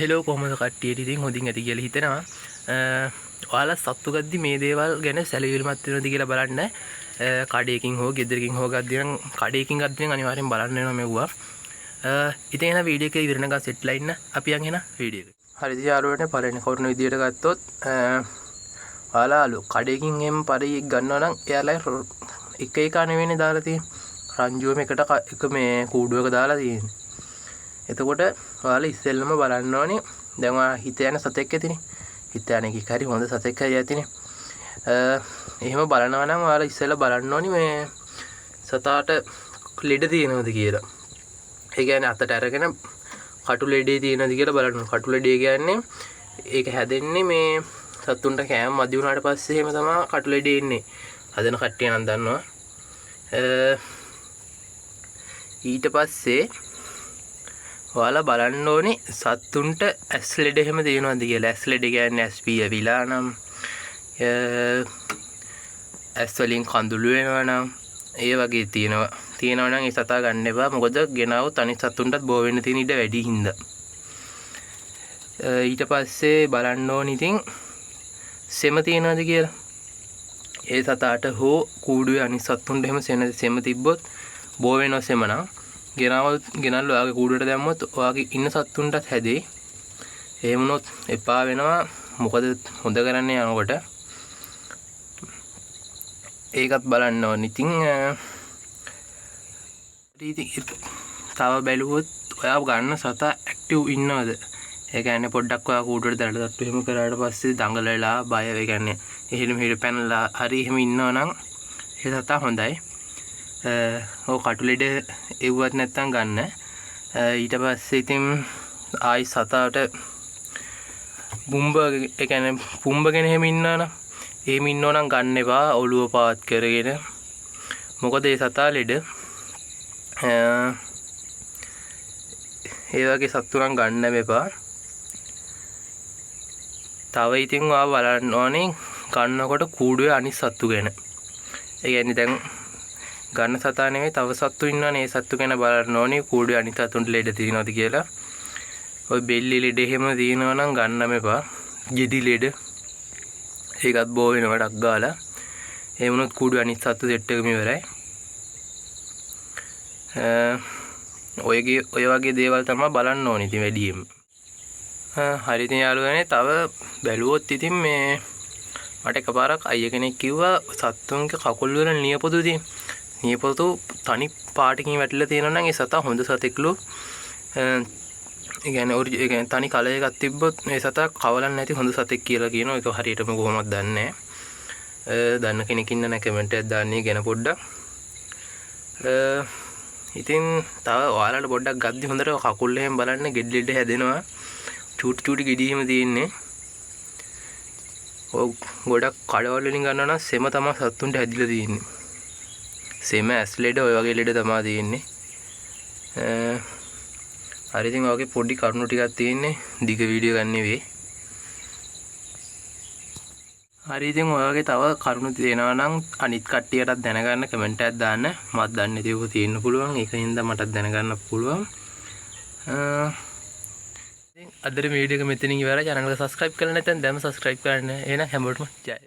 Hello කොහොමද කට්ටියට ඉතින් හොඳින් ඇති කියලා හිතෙනවා. ඔයාලා සත්තු ගද්දි මේ දේවල් ගැන සැලකිලිමත් වෙනවද කියලා බලන්න. කඩේකින් හෝ ගෙදරකින් හෝ ගද්දි නම් කඩේකින් ගද්දි නම් අනිවාර්යෙන් බලන්න වෙනවා මෙව්වා. ඉතින් එන වීඩියෝ එකේ ඉවරනකම් සෙට්ලා ඉන්න. අපි යන් එන වීඩියෝ එක. හරිද යාළුවනේ පළවෙනි කරුණ විදියට ගත්තොත් ඔයාලා කඩේකින් එම් පරියක් ගන්නවා නම් එයාලා එක එක නෙවෙයිනේ දාලා තියෙන්නේ. රංජුවම එකට එක මේ කූඩුවක දාලා තියෙන්නේ. එතකොට ඔයාලා ඉස්සෙල්ලම බලන්න ඕනේ දැන් ඔයා හිත යන සතෙක් ඇතිනේ. හිත යන එකක් හරි හොඳ සතෙක් හරි ඇතිනේ. එහෙම බලනවා නම් ඔයාලා ඉස්සෙල්ලා බලන්න ඕනේ මේ සතාට ලෙඩ තියෙනවද කියලා. ඒ කියන්නේ අතට අරගෙන කටු ලෙඩේ තියෙනවද කියලා බලන්න. කටු ලෙඩේ කියන්නේ ඒක හැදෙන්නේ මේ සතුන්ට කෑම මදි වුණාට පස්සේ එහෙම තමයි කටු ලෙඩේ ඉන්නේ. හදන කට්ටිය නම් දන්නවා. ඊට පස්සේ ඔයාලා බලන්න ඕනේ සත්තුන්ට ඇස් ලෙඩ එහෙම තියෙනවද කියලා. ඇස් ලෙඩ කියන්නේ ඇස් පියවිලා නම් ඇස් වලින් කඳුළු වෙනවා නම් ඒ වගේ තියෙනවා නම් ඒ සතා ගන්න එපා. මොකද ගෙනාවොත් අනිත් සත්තුන්ටත් බෝ වෙන්න තියෙන ඉඩ වැඩි හින්දා. ඊට පස්සේ බලන්න ඕනේ ඉතින් සෙම තියෙනවද කියලා. ඒ සතාට හෝ කූඩුවේ අනිත් සත්තුන්ට එහෙම සෙම තිබ්බොත් බෝ වෙනවා සෙම නම් ගෙනල්ලා ඔයාගේ කූඩුවට දැම්මොත් ඔයාගේ ඉන්න සත්තුන්ටත් හැදේ. එහෙම වුණොත් එපා වෙනවා. මොකද හොඳ කරන්නේ යනකොට ඒකත් බලන්න ඕනේ. ඉතින් තව බැලුවොත් ඔයා ගන්න සතා ඇක්ටිව් ඉන්නවද? ඒ කියන්නේ පොඩ්ඩක් ඔයා කූඩුවට දැරලා තට්ටු එහෙම කරාට පස්සේ දඟලලා බය ඒ කියන්නේ එහෙම මෙහෙම පැනලා හරි එහෙම ඉන්නවා නම් ඒ සතා හොඳයි. ඔය කටු ලෙඩ එව්වත් නැත්තම් ගන්න. ඊට පස්සේ ඉතින් ආයි සතාට ඒ කියන්නේ පුම්බගෙන එහෙම ඉන්නවනම් එහෙම ඉන්නවනම් ගන්න එපා ඔළුව පාත් කරගෙන. මොකද ඒ සතා ලෙඩ ඒ වගේ සත්තු නම් ගන්න එපා. තව ඉතින් ඔයා බලන්න ඕනේ ගන්නකොට කූඩුවේ අනිත් සත්තු ගැන. ඒ කියන්නේ දැන් ගන්න සතා නෙමෙයි තව සත්තු ඉන්නවනේ. ඒ සත්තු ගැන බලන්න ඕනේ කූඩුවේ අනිත් සතුන්ට ලෙඩ තියෙනවද කියලා. ඔය බෙල්ලි ලෙඩ එහෙම තියෙනවා නම් ගන්නම එපා. ගෙඩි ලෙඩ ඒකත් බෝ වෙන වැඩක් ගාලා. ඒ වුණොත් කූඩුවේ අනිත් සත්තු සෙට් එකම ඉවරයි. ඔය වගේ දේවල් තමයි බලන්න ඕනේ ඉතින් වැඩියෙන්ම. හරි ඉතින් යාළුවනේ තව බැලුවොත් ඉතින් මේ මට එකපාරක් අයියා කෙනෙක් කිව්වා සත්තුන්ගේ කකුල් වල නියපොතු තියෙන. නියපොතු තනි පාටකින් වැටිලා තියෙනවා නම් ඒ සතා හොඳ සතෙක්ලු. ඒ කියන්නේ තනි කලර් එකක් තිබ්බොත් මේ සතා කවලන්නේ නැති හොඳ සතෙක් කියලා කියනවා. ඒක හරියටම කොහොමද දන්නේ නැහැ. දන්න කෙනෙක් ඉන්න නම් කමෙන්ට් එකක් දාන්නේ ගැන පොඩ්ඩක්. ඉතින් තව ඔයාලට පොඩ්ඩක් ගද්දි හොඳට කකුල් එහෙම බලන්න ගෙඩි ලෙඩ හැදෙනවා. චූටි ගෙඩි එහෙම තියෙන්නේ. ඔය ගොඩක් කඩවල වලින් ගන්නවා නම් සෙම තමයි සත්තුන්ට හැදිලා තියෙන්නේ. සෙම ඇස් ලෙඩ ඔය වගේ ලෙඩ තමයි තියෙන්නේ. හරි ඉතින් ඔයගේ පොඩි කරුණු ටිකක් තියෙන්නේ. දිග වීඩියෝ ගන්න නෙවෙයි. හරි ඉතින් ඔයගේ තව කරුණු තියෙනවා නම් අනිත් කට්ටියටත් දැනගන්න කමෙන්ට් එකක් දාන්න. මත් දන්නේ නැතිව තියෙන්න පුළුවන්. ඒකින්ද මටත් දැනගන්න පුළුවන්. අදට වීඩියෝ එක මෙතනින් ඉවරයි. channel එක subscribe කරලා නැත්නම් දැන්ම subscribe කරන්න. එහෙනම් හැමෝටම ජය.